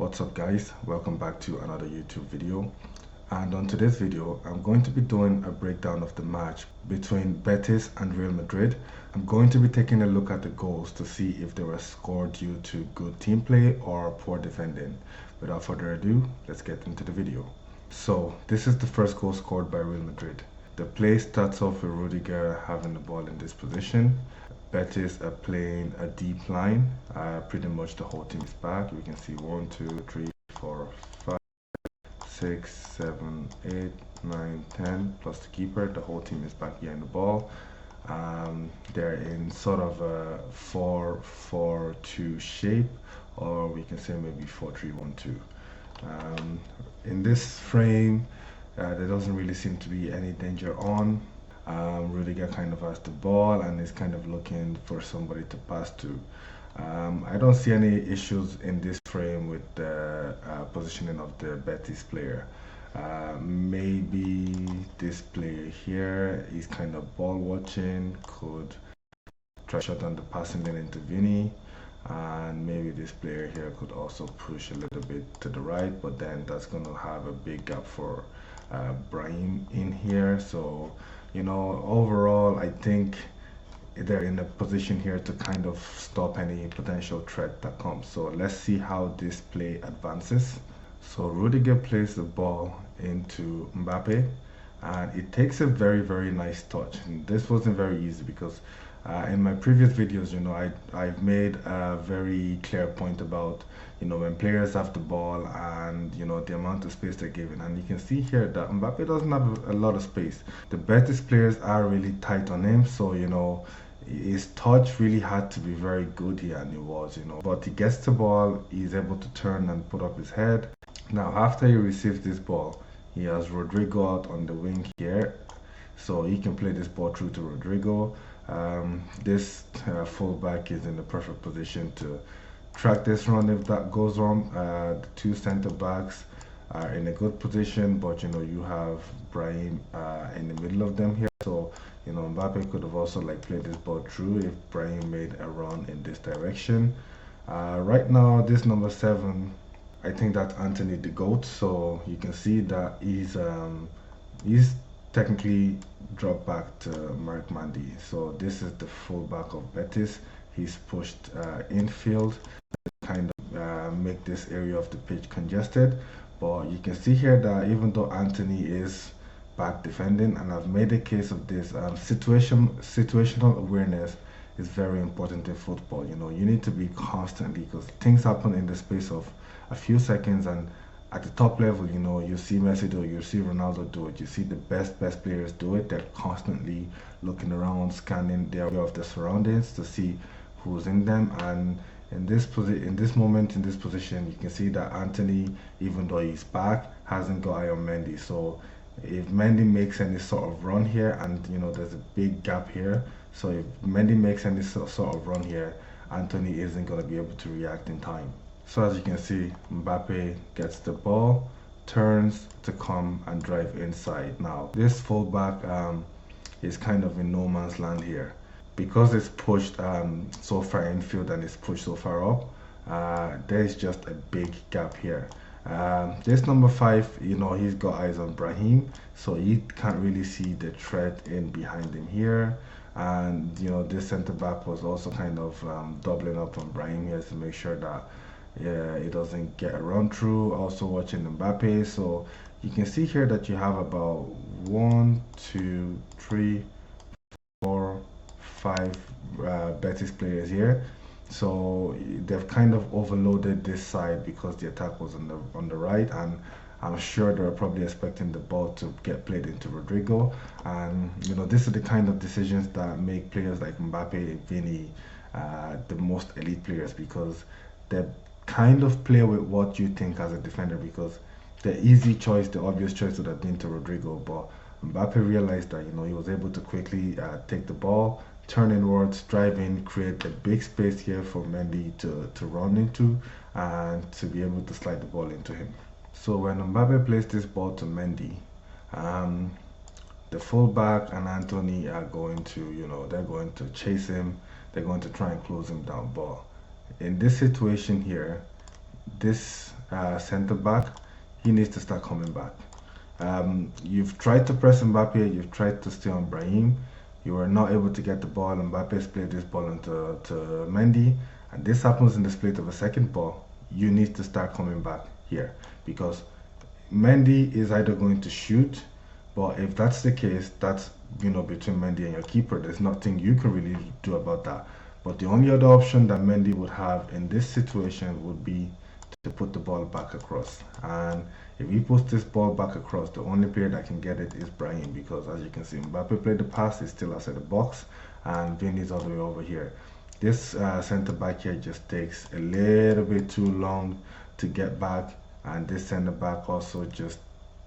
What's up guys, welcome back to another YouTube video, and on today's video I'm going to be doing a breakdown of the match between Betis and Real Madrid. I'm going to be taking a look at the goals to see if they were scored due to good team play or poor defending. Without further ado, let's get into the video. So this is the first goal scored by Real Madrid. The play starts off with Rudiger having the ball in this position. Betis are playing a deep line. Pretty much the whole team is back. We can see 1, 2, 3, 4, 5, 6, 7, 8, 9, 10 plus the keeper. The whole team is back behind the ball. They're in sort of a 4-4-2 shape, or we can say maybe 4-3-1-2. In this frame, there doesn't really seem to be any danger on. Rudiger kind of has the ball and is kind of looking for somebody to pass to. I don't see any issues in this frame with the positioning of the Betis player. Maybe this player here is kind of ball watching, could try shot on the passing lane into Vini, and maybe this player here could also push a little bit to the right, but then that's going to have a big gap for Brahim in here. So overall I think they're in a position here to kind of stop any potential threat that comes. So let's see how this play advances. So Rudiger plays the ball into Mbappe, and it takes a very nice touch. And this wasn't very easy because in my previous videos, I've made a very clear point about, when players have the ball and, the amount of space they're given. And you can see here that Mbappe doesn't have a lot of space. The Betis players are really tight on him. So, his touch really had to be very good here, and it was, But he gets the ball, he's able to turn and put up his head. Now, after he receives this ball, he has Rodrigo out on the wing here. So he can play this ball through to Rodrigo. This fullback is in the perfect position to track this run if that goes wrong. The two center backs are in a good position, but you have Brahim in the middle of them here. So Mbappe could have also played this ball through if Brahim made a run in this direction. Right now, this number 7, I think that's Anthony the GOAT. So you can see that he's technically dropped back to Mark Mandy. So this is the fullback of Betis. He's pushed infield to kind of make this area of the pitch congested. But you can see here that even though Anthony is back defending, and I've made a case of this, situational awareness is very important in football. You need to be constantly, because things happen in the space of a few seconds, and at the top level, you see Messi do it, you see Ronaldo do it, you see the best players do it. They're constantly looking around, scanning the area of the surroundings to see who's in them. And in this moment, in this position, you can see that Anthony, even though he's back, hasn't got eye on Mendy. So if Mendy makes any sort of run here, and there's a big gap here, so if Mendy makes any sort of run here, Anthony isn't going to be able to react in time. So as you can see, Mbappe gets the ball, turns to come and drive inside. Now this fullback is kind of in no man's land here, because it's pushed so far infield and it's pushed so far up. There's just a big gap here. This number 5, he's got eyes on Brahim, so he can't really see the threat in behind him here. And this center back was also kind of doubling up on Brahim here to make sure that he doesn't get a run through. Also watching Mbappe, so you can see here that you have about 1, 2, 3, 4, 5 Betis players here. So they've kind of overloaded this side because the attack was on the right, and I'm sure they're probably expecting the ball to get played into Rodrigo. And this is the kind of decisions that make players like Mbappe, Vini, the most elite players, because they kind of play with what you think as a defender, because the easy choice, the obvious choice would have been to Rodrigo, but Mbappe realized that he was able to quickly take the ball, turn inwards, drive in, create a big space here for Mendy to run into, and to be able to slide the ball into him. So when Mbappe plays this ball to Mendy, the fullback and Anthony are going to, they're going to chase him, they're going to try and close him down. But in this situation here, this center back, he needs to start coming back. You've tried to press Mbappe, you've tried to stay on Brahim. You were not able to get the ball. Mbappe's played this ball into to Mendy, and this happens in the split of a second ball. You need to start coming back here because Mendy is either going to shoot, but if that's the case, that's between Mendy and your keeper. There's nothing you can really do about that. But the only other option that Mendy would have in this situation would be to put the ball back across. And if he puts this ball back across, the only player that can get it is Brahim because as you can see, Mbappe played the pass, he's still outside the box, and Vinny's all the way over here. This center back here just takes a little bit too long to get back, and this center back also just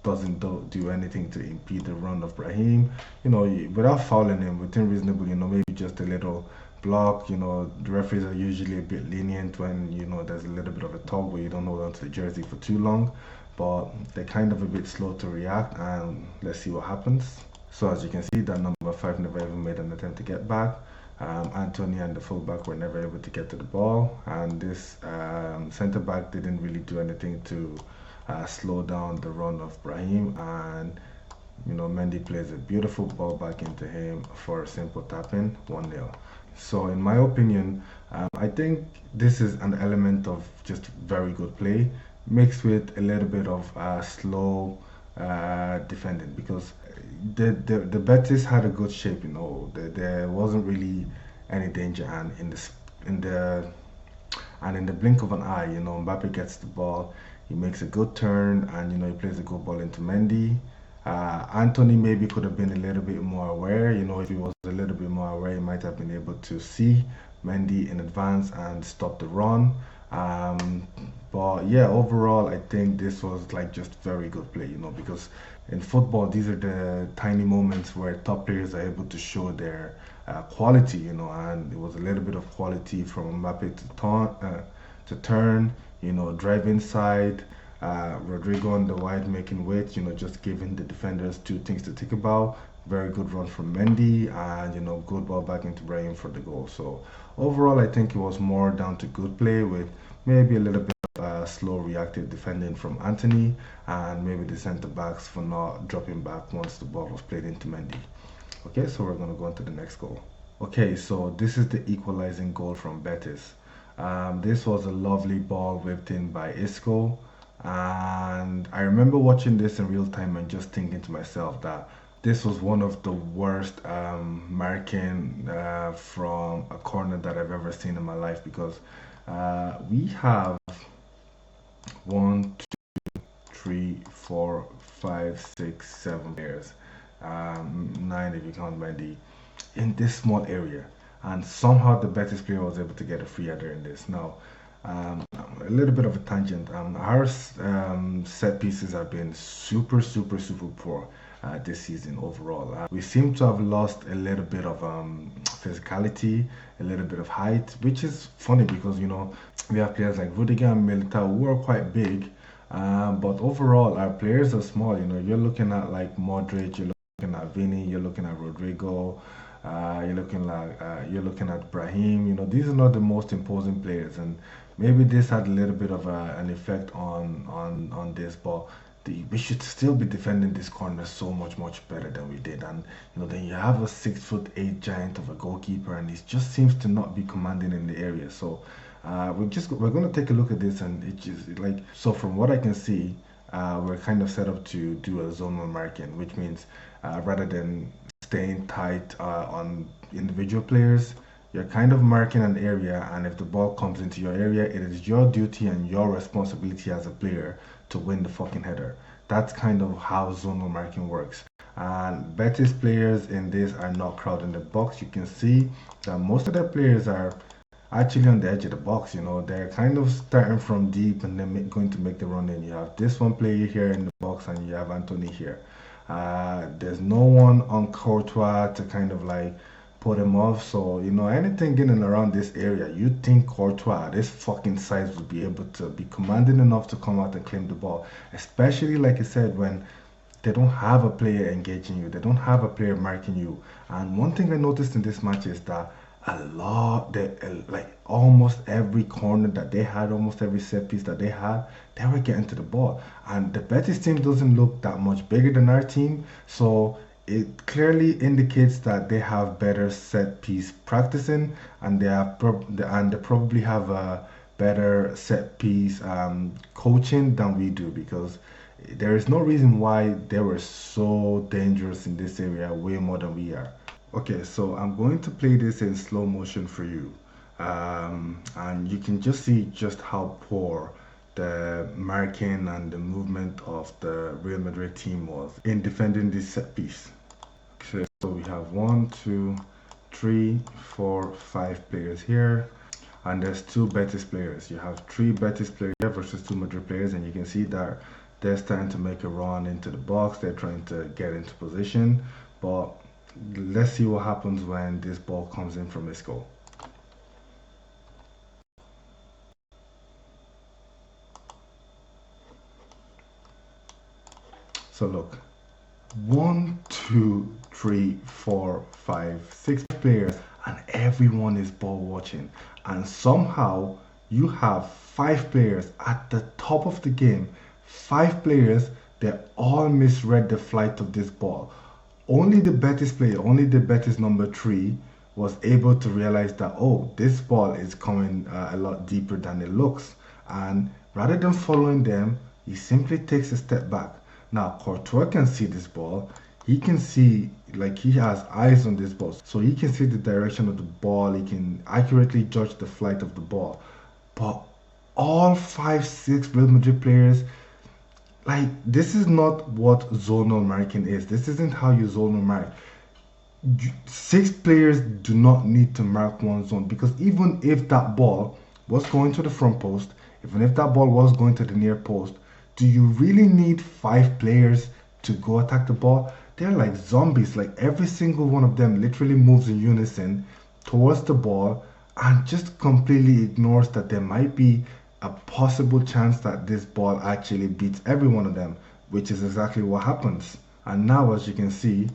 doesn't do anything to impede the run of Brahim. Without fouling him, within reasonable, maybe just a little block. The referees are usually a bit lenient when there's a little bit of a tug where you don't hold onto the jersey for too long, but they're kind of a bit slow to react. And let's see what happens. So as you can see, that number 5 never even made an attempt to get back. Anthony and the fullback were never able to get to the ball, and this centre back didn't really do anything to slow down the run of Brahim. And Mendy plays a beautiful ball back into him for a simple tap-in, 1-0. So in my opinion, I think this is an element of just very good play mixed with a little bit of slow defending because the Betis had a good shape. There wasn't really any danger, and in the blink of an eye, Mbappe gets the ball, he makes a good turn, and he plays a good ball into Mendy. Anthony maybe could have been a little bit more aware. If he was a little bit more aware, he might have been able to see Mendy in advance and stop the run. But yeah, overall, I think this was like just very good play, because in football, these are the tiny moments where top players are able to show their quality, and it was a little bit of quality from Mbappe to turn, drive inside. Rodrigo on the wide making weight, just giving the defenders two things to think about. Very good run from Mendy, and good ball back into Brahim for the goal. So overall, I think it was more down to good play with maybe a little bit slow reactive defending from Anthony, and maybe the centre backs for not dropping back once the ball was played into Mendy. Okay, so we're going to go on to the next goal. Okay, so this is the equalizing goal from Betis. This was a lovely ball whipped in by Isco. And I remember watching this in real time and just thinking to myself that this was one of the worst marking from a corner that I've ever seen in my life because we have 1, 2, 3, 4, 5, 6, 7 players, 9 if you count Mendy, in this small area. And somehow the Betis player was able to get a free header in this. Now, a little bit of a tangent. Our set pieces have been super, super, super poor this season overall. We seem to have lost a little bit of physicality, a little bit of height, which is funny because we have players like Rudiger and Militao who are quite big, but overall our players are small. You're looking at like Modric, you're looking at Vinny, you're looking at Rodrigo. You're looking at Brahim. These are not the most imposing players, and maybe this had a little bit of an effect on this. But we should still be defending this corner so much better than we did. And then you have a 6'8" giant of a goalkeeper, and he just seems to not be commanding in the area. So we're going to take a look at this, and it just like so. From what I can see, we're kind of set up to do a zonal marking, which means rather than staying tight on individual players, you're kind of marking an area, and if the ball comes into your area, it is your duty and your responsibility as a player to win the fucking header. That's kind of how zonal marking works. And Betis players in this are not crowding the box. You can see that most of their players are actually on the edge of the box. They're kind of starting from deep and then going to make the run in. You have this one player here in the box, and you have Anthony here. There's no one on Courtois to kind of like put him off. So, anything getting around this area, you'd think Courtois, this fucking size, would be able to be commanding enough to come out and claim the ball. Especially, like I said, when they don't have a player engaging you, they don't have a player marking you. And one thing I noticed in this match is that a lot. Like almost every corner that they had, almost every set piece that they had, they were getting to the ball. And the Betis team doesn't look that much bigger than our team, so it clearly indicates that they have better set piece practicing, and they probably have a better set piece coaching than we do, because there is no reason why they were so dangerous in this area way more than we are. Okay, so I'm going to play this in slow motion for you. And you can just see just how poor the marking and the movement of the Real Madrid team was in defending this set piece. Okay, so we have one, two, three, four, five players here, and there's two Betis players. You have three Betis players here versus two Madrid players, and you can see that they're starting to make a run into the box. They're trying to get into position, but let's see what happens when this ball comes in from Isco. So look, one, two, three, four, five, six players, and everyone is ball watching. And somehow you have five players at the top of the game. Five players, they all misread the flight of this ball. Only the Betis player, only the Betis number three, was able to realize that, oh, this ball is coming a lot deeper than it looks. And rather than following them, he simply takes a step back. Now, Courtois can see this ball. He can see, like, he has eyes on this ball. So he can see the direction of the ball. He can accurately judge the flight of the ball. But all five, six Real Madrid players, like, this is not what zonal marking is. This isn't how you zonal mark. Six players do not need to mark one zone, because even if that ball was going to the front post, even if that ball was going to the near post, do you really need five players to go attack the ball? They're like zombies. Like every single one of them literally moves in unison towards the ball and just completely ignores that there might be a possible chance that this ball actually beats every one of them, which is exactly what happens. And now, as you can see,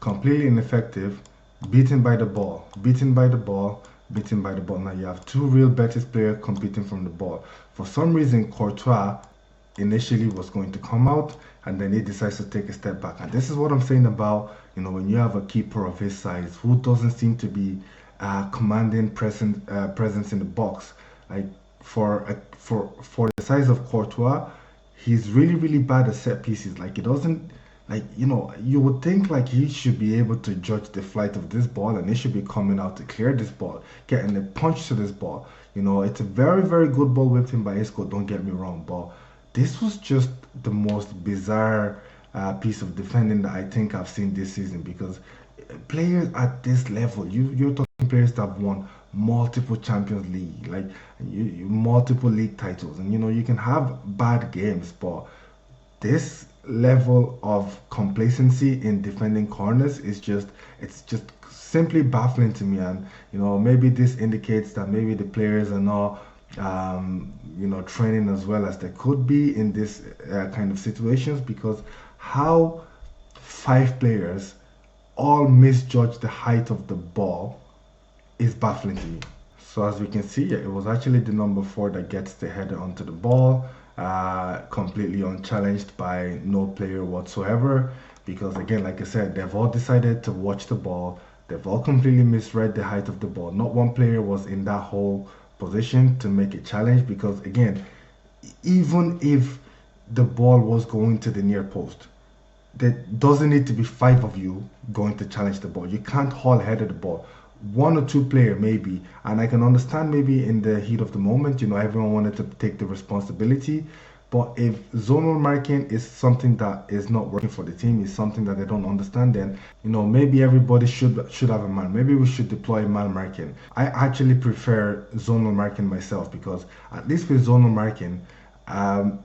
completely ineffective, beaten by the ball, beaten by the ball, beaten by the ball. Now you have two real Betis players competing from the ball. For some reason, Courtois initially was going to come out, and then he decides to take a step back. And this is what I'm saying about, when you have a keeper of his size who doesn't seem to be commanding presence in the box. Like for the size of Courtois, he's really really bad at set pieces. Like it doesn't, like, you would think like he should be able to judge the flight of this ball, and he should be coming out to clear this ball, getting a punch to this ball. It's a very very good ball whipped in by Isco, don't get me wrong, but this was just the most bizarre piece of defending that I think I've seen this season, because players at this level, you're talking players that have won multiple Champions League, like multiple league titles, and you can have bad games, but this level of complacency in defending corners it's just simply baffling to me. And maybe this indicates that maybe the players are not training as well as they could be in this kind of situations, because how five players all misjudge the height of the ball is baffling to me. So as we can see, yeah, it was actually the number four that gets the header onto the ball, completely unchallenged by no player whatsoever. Because again, like I said, they've all decided to watch the ball. They've all completely misread the height of the ball. Not one player was in that whole position to make a challenge, because again, even if the ball was going to the near post, there doesn't need to be five of you going to challenge the ball. You can't haul header the ball. One or two player maybe, and I can understand maybe in the heat of the moment, everyone wanted to take the responsibility. But if zonal marking is something that is not working for the team, is something that they don't understand, then maybe everybody should have a man. Maybe we should deploy man marking. I actually prefer zonal marking myself, because at least with zonal marking,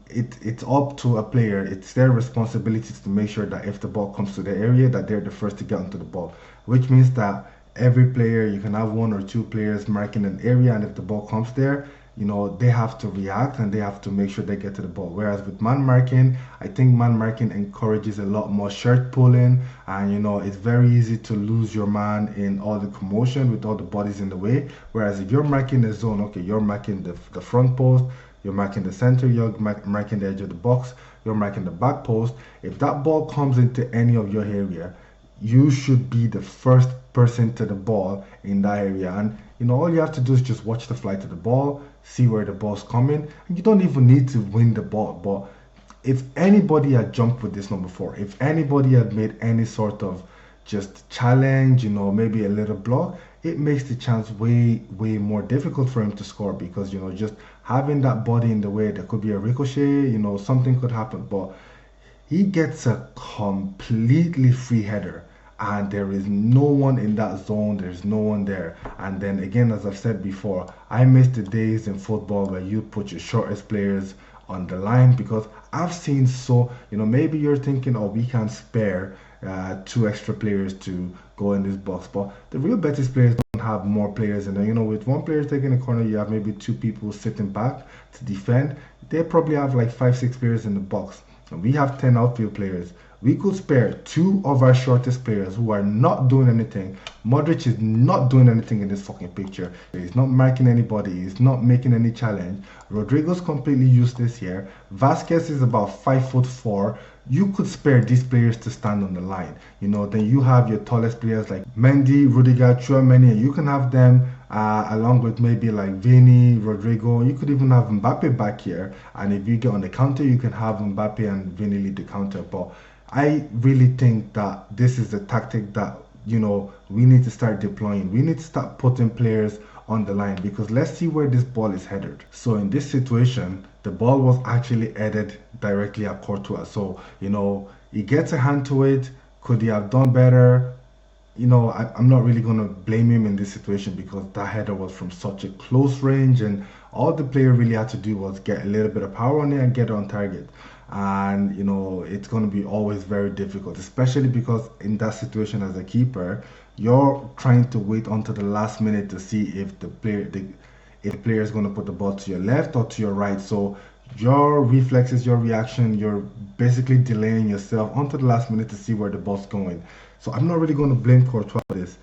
it's up to a player. It's their responsibility to make sure that if the ball comes to the area, that they're the first to get onto the ball, which means that every player, you can have one or two players marking an area, and if the ball comes there, they have to react and they have to make sure they get to the ball. Whereas with man marking, I think man marking encourages a lot more shirt pulling, and it's very easy to lose your man in all the commotion with all the bodies in the way. Whereas if you're marking the zone, okay, you're marking the front post, you're marking the center, you're marking the edge of the box, you're marking the back post. If that ball comes into any of your area, you should be the first person to the ball in that area. And all you have to do is just watch the flight of the ball, see where the ball's coming, and you don't even need to win the ball. But if anybody had jumped with this number 4, if anybody had made any sort of just challenge, maybe a little block, it makes the chance way more difficult for him to score, because just having that body in the way, there could be a ricochet, something could happen. But he gets a completely free header, and there is no one in that zone, there's no one there. And then again, as I've said before, I miss the days in football where you put your shortest players on the line, because I've seen maybe you're thinking, oh, we can spare 2 extra players to go in this box, but the real Betis players don't have more players in there. With 1 player taking a corner, you have maybe 2 people sitting back to defend. They probably have like 5-6 players in the box, and we have 10 outfield players. We could spare 2 of our shortest players who are not doing anything. Modric is not doing anything in this fucking picture. He's not marking anybody. He's not making any challenge. Rodrigo's completely useless here. Vasquez is about 5'4". You could spare these players to stand on the line. Then you have your tallest players like Mendy, Rudiger, Tchouaméni, and you can have them along with maybe like Vini, Rodrigo. You could even have Mbappe back here. And if you get on the counter, you can have Mbappe and Vini lead the counter. But I really think that this is a tactic that, we need to start deploying. We need to start putting players on the line, because let's see where this ball is headed. So in this situation, the ball was actually headed directly at Courtois. So, he gets a hand to it. Could he have done better? I'm not really going to blame him in this situation, because that header was from such a close range, and all the player really had to do was get a little bit of power on it and get it on target. And it's going to be always very difficult, especially because in that situation as a keeper, you're trying to wait until the last minute to see if the player is going to put the ball to your left or to your right. So your reflexes, your reaction, you're basically delaying yourself until the last minute to see where the ball's going. So I'm not really going to blame Courtois for this.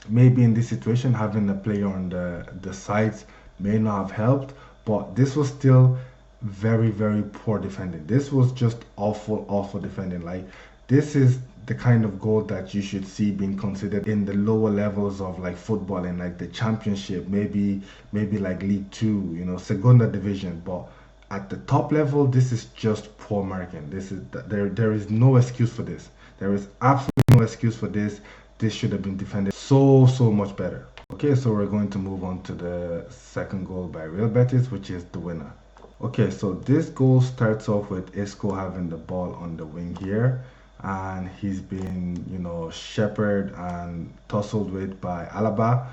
Maybe in this situation, having a player on the sides may not have helped, but this was still very poor defending. This was just awful defending. Like, this is the kind of goal that you should see being considered in the lower levels of like football, in like the championship, maybe like League 2, Segunda division. But at the top level, this is just poor marking. There is no excuse for this. There is absolutely no excuse for this. This should have been defended so much better. Okay, so we're going to move on to the second goal by Real Betis, which is the winner. Okay, so this goal starts off with Isco having the ball on the wing here, and he's been, shepherded and tussled with by Alaba.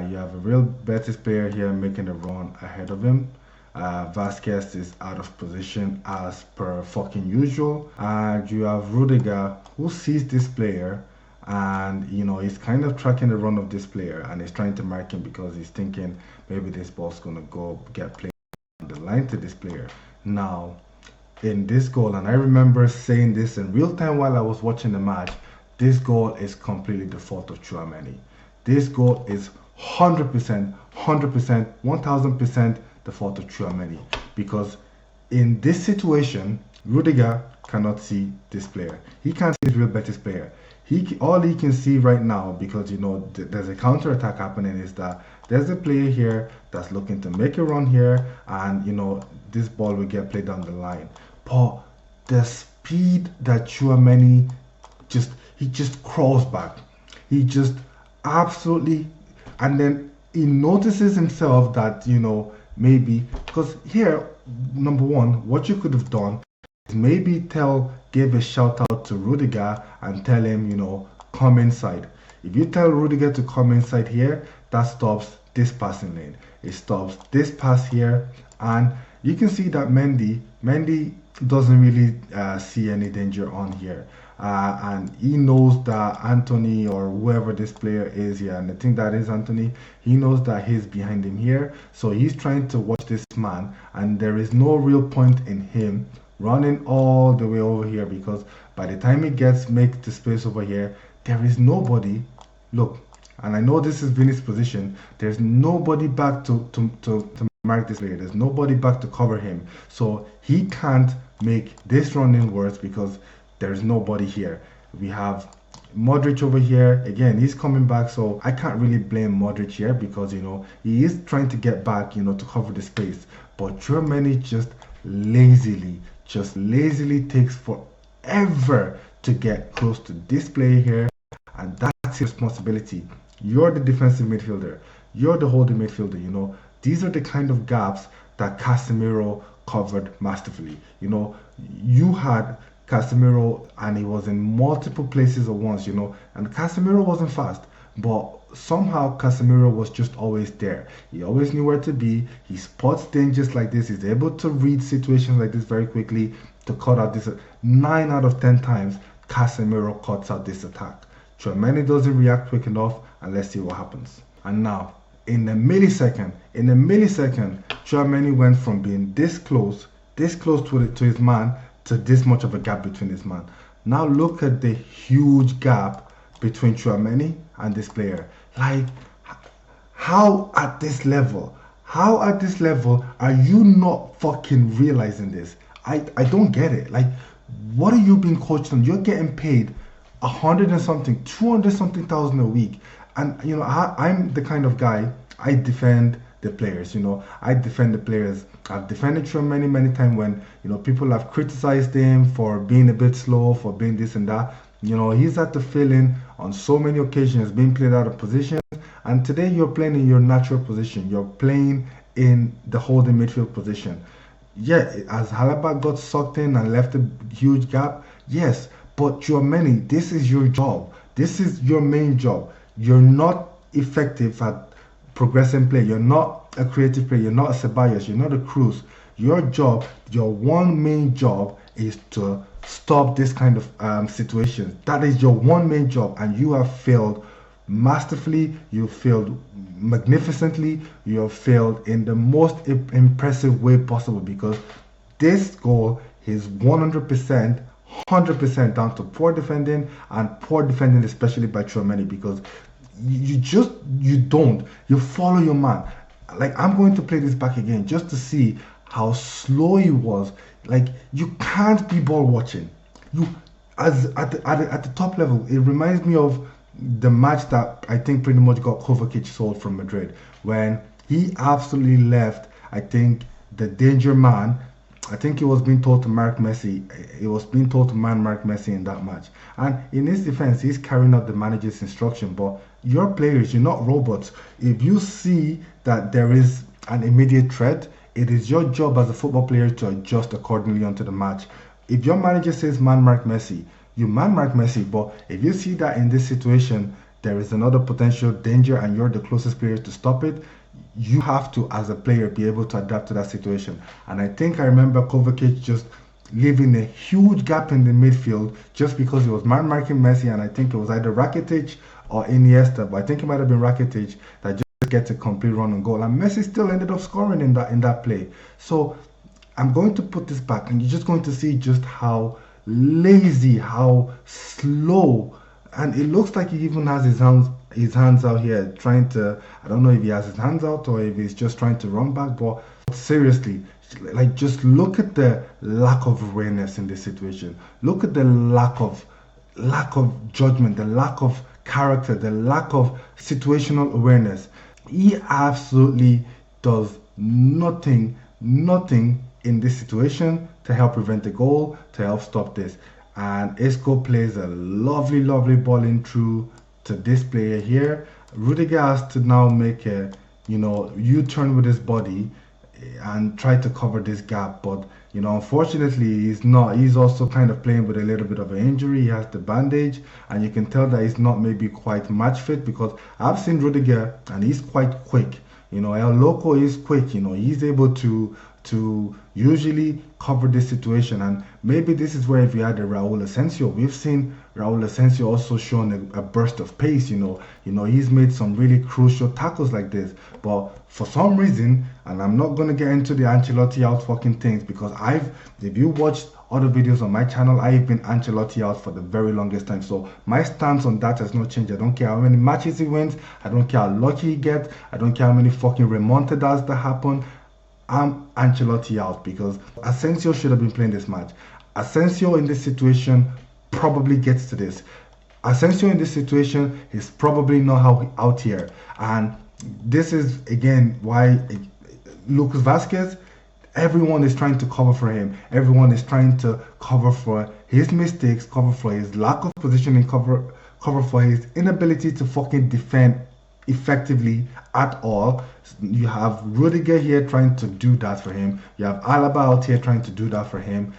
You have a Real Betis player here making a run ahead of him. Vasquez is out of position as per fucking usual, and you have Rudiger who sees this player, and he's kind of tracking the run of this player, and he's trying to mark him because he's thinking maybe this ball's gonna go get played on the line to this player. Now, in this goal, and I remember saying this in real time while I was watching the match, this goal is completely the fault of Tchouaméni. This goal is 100%, 1000% the fault of Tchouaméni, because in this situation, Rudiger cannot see this player. He can't see this Real Betis player. All he can see right now, because there's a counter attack happening, is that there's a player here that's looking to make a run here, and this ball will get played down the line. But the speed that Tchouaméni he just crawls back. He just absolutely, and then he notices himself that maybe, because here, number one, what you could have done is maybe give a shout out to Rudiger and tell him, come inside. If you tell Rudiger to come inside here, that stops this passing lane. It stops this pass here, and you can see that Mendy Mendy doesn't really see any danger on here. And he knows that Anthony or whoever this player is here, and I think that is Anthony, he knows that he's behind him here. So he's trying to watch this man, and there is no real point in him running all the way over here because by the time he makes the space over here, there is nobody. Look, and I know this is Vinny's position. There's nobody back to mark this player. There's nobody back to cover him. So he can't make this running worse because there's nobody here. We have Modric over here. Again, he's coming back, so I can't really blame Modric here because, he is trying to get back, to cover the space. But Germany just lazily takes forever to get close to this player here, and that's your responsibility. You're the defensive midfielder. You're the holding midfielder. These are the kind of gaps that Casemiro covered masterfully. You had Casemiro and he was in multiple places at once, and Casemiro wasn't fast, but somehow Casemiro was just always there. He always knew where to be. He spots dangers like this. He's able to read situations like this very quickly to cut out this. 9 out of 10 times, Casemiro cuts out this attack. Tchouaméni doesn't react quick enough, and let's see what happens. And now, in a millisecond, Tchouaméni went from being this close to his man to this much of a gap between his man. Now look at the huge gap between Tchouaméni and this player. Like, how at this level are you not fucking realizing this? I don't get it. Like, what are you being coached on? You're getting paid 100 and something, 200 something thousand a week. And I'm the kind of guy, I defend the players. I defend the players. I've defended Tchouaméni many times when people have criticized him for being a bit slow, for being this and that. He's had to fill in on so many occasions, being played out of position. And today you're playing in your natural position. You're playing in the holding midfield position. Yeah, as Halaba got sucked in and left a huge gap, yes. But Tchouaméni, this is your job. This is your main job. You're not effective at progressing play. You're not a creative player. You're not a Ceballos. You're not a Cruz. Your job, your one main job is to stop this kind of situation. That is your one main job, and you have failed masterfully. You failed magnificently. You have failed in the most impressive way possible because this goal is 100% down to poor defending, and poor defending especially by Tchouaméni, because you follow your man. Like, I'm going to play this back again just to see how slow he was. Like, you can't be ball watching. At the top level, it reminds me of the match that I think pretty much got Kovacic sold from Madrid, when he absolutely left, I think, the danger man. I think he was being told to mark Messi. He was being told to mark Messi in that match. And in his defense, he's carrying out the manager's instruction. But you're players, you're not robots. If you see that there is an immediate threat, it is your job as a football player to adjust accordingly onto the match. If your manager says man mark Messi, you man mark Messi. But if you see that in this situation, there is another potential danger and you're the closest player to stop it, you have to, as a player, be able to adapt to that situation. And I think I remember Kovacic just leaving a huge gap in the midfield just because he was man-marking Messi, and I think it was either Rakitic or Iniesta, but I think it might have been Rakitic that just gets a complete run and goal. And Messi still ended up scoring in that play. So I'm going to put this back, and you're just going to see just how lazy, how slow, and it looks like he even has his hands out here trying to, I don't know if he has his hands out or if he's just trying to run back, but seriously, like, just look at the lack of awareness in this situation. Look at the lack of judgment, the lack of character, the lack of situational awareness. He absolutely does nothing in this situation to help prevent the goal, to help stop this. And Isco plays a lovely ball in through to this player here. Rudiger has to now make a U-turn with his body and try to cover this gap, but unfortunately he's not. He's also kind of playing with a little bit of an injury. He has the bandage, and you can tell that he's not maybe quite match fit, because I've seen Rudiger and he's quite quick. El Loco is quick. He's able to to usually cover this situation. And maybe this is where, if you had a Raul Asensio, we've seen Raul Asensio also shown a burst of pace. He's made some really crucial tackles like this. But for some reason, and I'm not gonna get into the Ancelotti out fucking things, because if you watched other videos on my channel, I've been Ancelotti out for the very longest time. So my stance on that has not changed. I don't care how many matches he wins. I don't care how lucky he gets. I don't care how many fucking remontadas that happen. I'm Ancelotti out, because Asensio should have been playing this match. Asensio in this situation probably gets to this. Asensio in this situation is probably not out here. And this is, again, why Lucas Vazquez, everyone is trying to cover for him. Everyone is trying to cover for his mistakes, cover for his lack of positioning, cover for his inability to fucking defend effectively at all. You have Rudiger here trying to do that for him. You have Alaba out here trying to do that for him.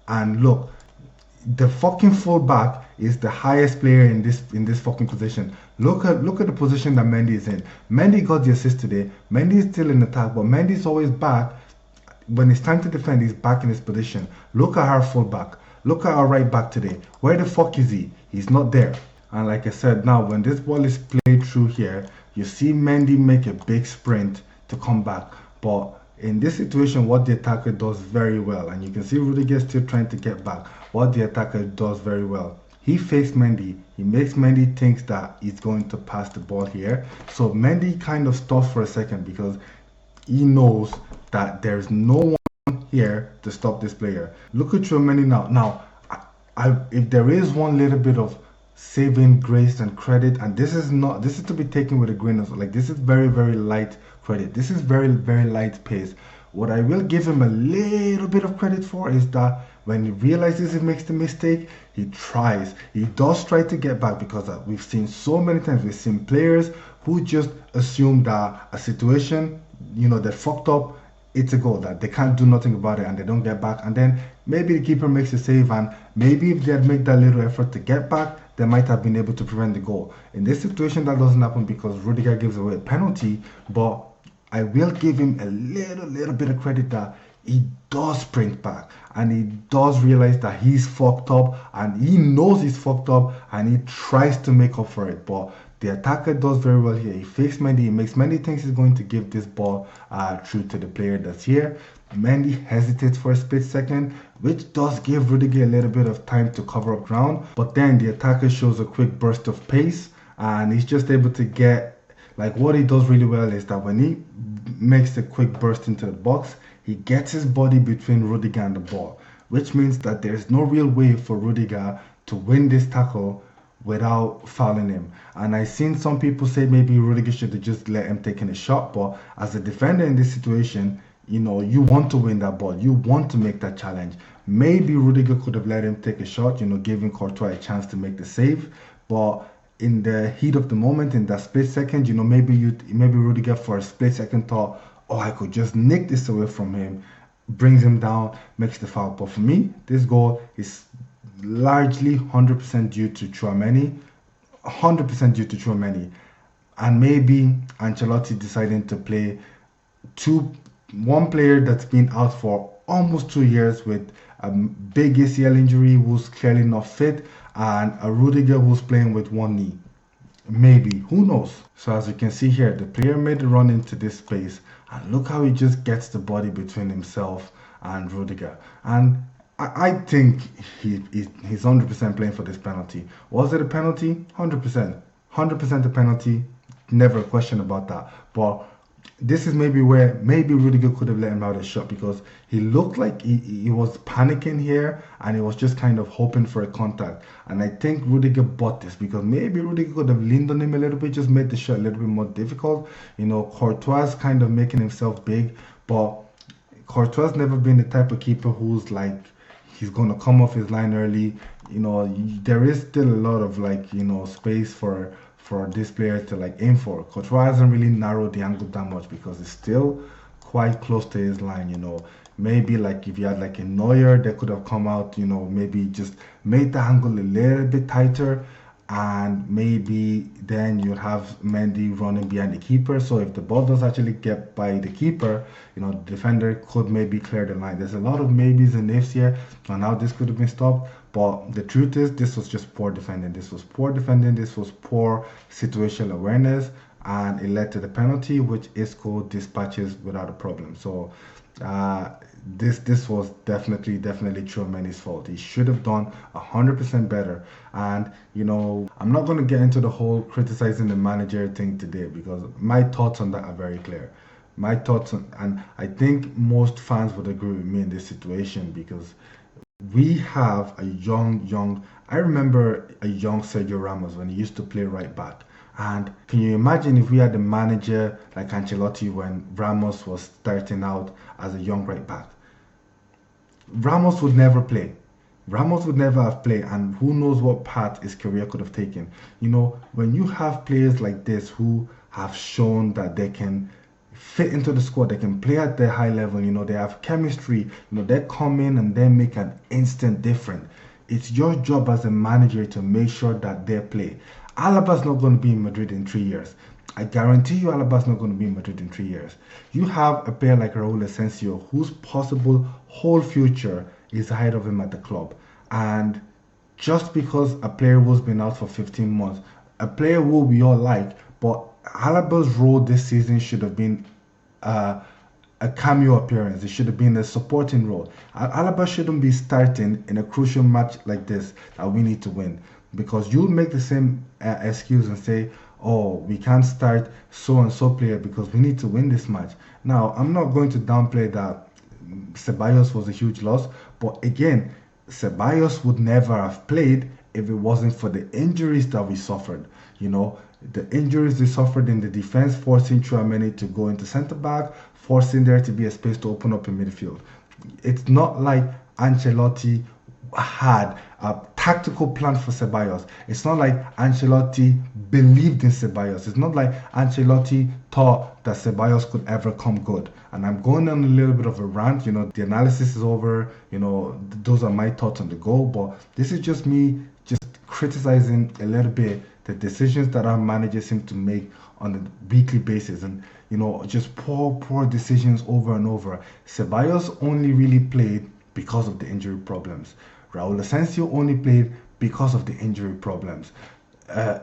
And look, the fucking fullback is the highest player in this fucking position. Look at the position that Mendy is in. Mendy got the assist today. Mendy is still in attack, but Mendy is always back. When it's time to defend, he's back in his position. Look at our fullback. Look at our right back today. Where the fuck is he? He's not there. And like I said, now when this ball is played through here, you see Mendy make a big sprint to come back. But in this situation, what the attacker does very well, and you can see Rudiger still trying to get back, what the attacker does very well, he fakes Mendy. He makes Mendy think that he's going to pass the ball here. So Mendy kind of stops for a second, because he knows that there's no one here to stop this player. Look at Mendy now. Now, if there is one little bit of saving grace and credit, and this is to be taken with a grain of salt. Like, this is very, very light credit. This is very, very light pace. What I will give him a little bit of credit for is that when he realizes he makes the mistake, he tries. He does try to get back, because we've seen so many times, we've seen players who just assume that a situation, they're fucked up, it's a goal, that they can't do nothing about it, and they don't get back. And then maybe the keeper makes a save, and maybe if they had made that little effort to get back, they might have been able to prevent the goal. In this situation, that doesn't happen because Rudiger gives away a penalty. But I will give him a little bit of credit that he does sprint back, and he does realize that he's fucked up, and he knows he's fucked up, and he tries to make up for it. But the attacker does very well here. He fakes Mendy. He makes Mendy thinks he's going to give this ball through to the player that's here. Mendy hesitates for a split second, which does give Rudiger a little bit of time to cover up ground. But then the attacker shows a quick burst of pace, and he's just able to get, like, what he does really well is that when he makes a quick burst into the box, he gets his body between Rudiger and the ball, which means that there's no real way for Rudiger to win this tackle without fouling him. And I've seen some people say maybe Rudiger should have just let him take in a shot, but as a defender in this situation, you want to win that ball. You want to make that challenge. Maybe Rudiger could have let him take a shot, giving Courtois a chance to make the save. But in the heat of the moment, in that split second, maybe Rudiger for a split second thought, oh, I could just nick this away from him, brings him down, makes the foul. But for me, this goal is largely 100% due to Tchouaméni, 100% due to Tchouaméni, and maybe Ancelotti deciding to play one player that's been out for almost 2 years with a big ACL injury, who's clearly not fit, and a Rudiger who's playing with one knee. Maybe, who knows? So as you can see here, the player made a run into this space, and look how he just gets the body between himself and Rudiger. And I think he's 100% playing for this penalty. Was it a penalty? 100%. 100% a penalty. Never a question about that. But this is maybe where Rudiger could have let him out a shot, because he looked like he was panicking here, and he was just kind of hoping for a contact. And I think Rudiger bought this, because maybe Rudiger could have leaned on him a little bit, just made the shot a little bit more difficult. Courtois kind of making himself big, but Courtois never been the type of keeper who's like, he's going to come off his line early. There is still a lot of space for this player to aim for. Courtois hasn't really narrowed the angle that much, because it's still quite close to his line. Maybe if you had a Neuer that could have come out, maybe just made the angle a little bit tighter. and maybe then you'll have Mendy running behind the keeper. So if the ball does actually get by the keeper, the defender could maybe clear the line. There's a lot of maybes and ifs here on how this could have been stopped. But the truth is, this was just poor defending. This was poor defending. This was poor situational awareness, and it led to the penalty, which Isco dispatches without a problem. So this was definitely Tchouaméni's fault. He should have done 100% better. And I'm not going to get into the whole criticizing the manager thing today, because my thoughts on that are very clear. My thoughts and I think most fans would agree with me in this situation, because we have a young. I remember a young Sergio Ramos when he used to play right back. And can you imagine if we had a manager like Ancelotti when Ramos was starting out as a young right back? Ramos would never play. Ramos would never have played, and who knows what path his career could have taken. When you have players like this who have shown that they can fit into the squad, they can play at their high level, they have chemistry, they come in and they make an instant difference. It's your job as a manager to make sure that they play. Alaba's not going to be in Madrid in 3 years. I guarantee you Alaba's not going to be in Madrid in 3 years. You have a player like Raul Asensio, whose possible whole future is ahead of him at the club. And just because a player who's been out for 15 months, a player who we all like, but Alaba's role this season should have been a cameo appearance. It should have been a supporting role. Alaba shouldn't be starting in a crucial match like this that we need to win, because you'll make the same excuse and say, oh, we can't start so and so player because we need to win this match. Now, I'm not going to downplay that Ceballos was a huge loss, but again, Ceballos would never have played if it wasn't for the injuries that we suffered. The injuries they suffered in the defense, forcing Tchouaméni to go into centre back, forcing there to be a space to open up in midfield. It's not like Ancelotti had a tactical plan for Ceballos. It's not like Ancelotti believed in Ceballos. It's not like Ancelotti thought that Ceballos could ever come good. And I'm going on a little bit of a rant. The analysis is over. Those are my thoughts on the goal. But this is just me just criticizing a little bit the decisions that our managers seem to make on a weekly basis, and just poor decisions over and over. Ceballos only really played because of the injury problems. Raul Asensio only played because of the injury problems.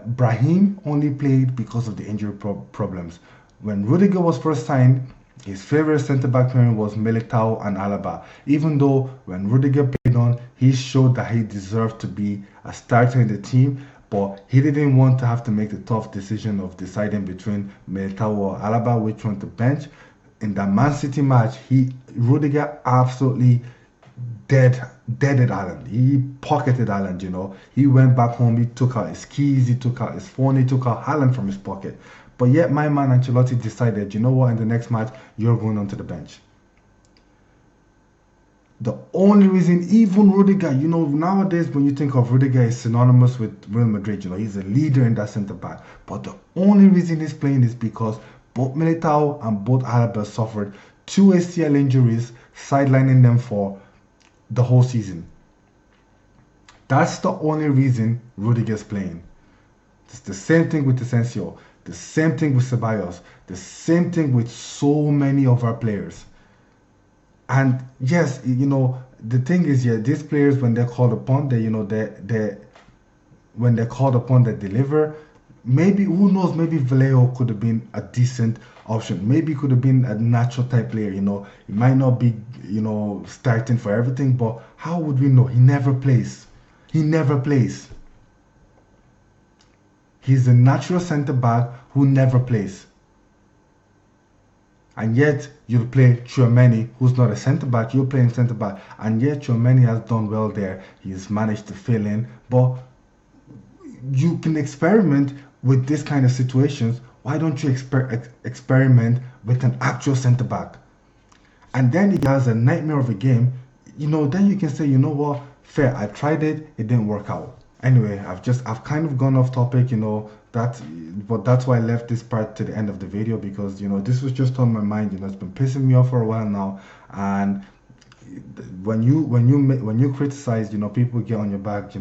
Brahim only played because of the injury problems. When Rudiger was first signed, his favorite centre-back pairing was Militao and Alaba. Even though when Rudiger played on, he showed that he deserved to be a starter in the team, but he didn't want to have to make the tough decision of deciding between Militao or Alaba which one to bench. In that Man City match, Rudiger absolutely deaded Haaland. He pocketed Haaland, He went back home, he took out his keys, he took out his phone, he took out Haaland from his pocket. But yet my man Ancelotti decided, in the next match, you're going onto the bench. The only reason, even Rudiger, nowadays when you think of Rudiger, is synonymous with Real Madrid. He's a leader in that centre back. But the only reason he's playing is because both Militao and both Alaba suffered 2 ACL injuries, sidelining them for the whole season. That's the only reason Rudiger's playing. It's the same thing with Asensio, the same thing with Ceballos, the same thing with so many of our players. And yes, the thing is, these players, when they're called upon, when they're called upon, they deliver. Maybe, who knows, maybe Vallejo could have been a decent option. Maybe could have been a natural type player, He might not be, starting for everything, but how would we know? He never plays. He never plays. He's a natural centre back who never plays. And yet you'll play Tchouaméni, who's not a centre back. You'll play him centre back, and yet Tchouaméni has done well there. He's managed to fill in, but you can experiment with this kind of situations. Why don't you experiment with an actual centre back? And then he has a nightmare of a game. Then you can say, what, fair. I tried it. It didn't work out. Anyway, I've kind of gone off topic, but that's why I left this part to the end of the video, because this was just on my mind. It's been pissing me off for a while now, and when you criticize, people get on your back.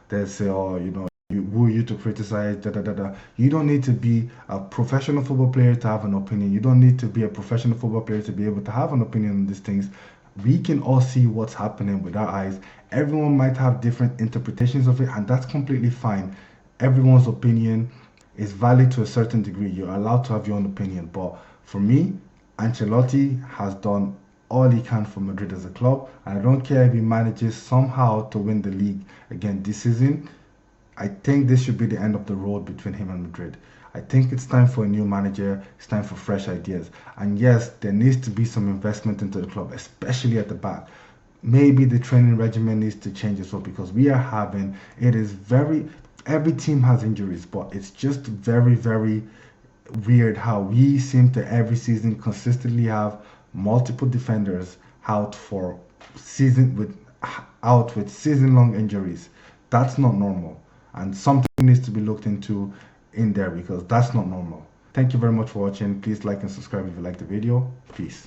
They say, oh, who are you to criticize, da da da da. You don't need to be a professional football player to have an opinion. You don't need to be a professional football player to be able to have an opinion on these things. We can all see what's happening with our eyes. Everyone might have different interpretations of it, and that's completely fine. Everyone's opinion is valid to a certain degree. You're allowed to have your own opinion. But for me, Ancelotti has done all he can for Madrid as a club, and I don't care if he manages somehow to win the league again this season. I think this should be the end of the road between him and Madrid. I think it's time for a new manager. It's time for fresh ideas. And yes, there needs to be some investment into the club, especially at the back. Maybe the training regimen needs to change as well, because we are having, it is very, every team has injuries, but it's just very, very weird how we seem to every season consistently have multiple defenders out for season with out with season long injuries. That's not normal, and something needs to be looked into in there because that's not normal. Thank you very much for watching. Please like and subscribe if you like the video. Peace.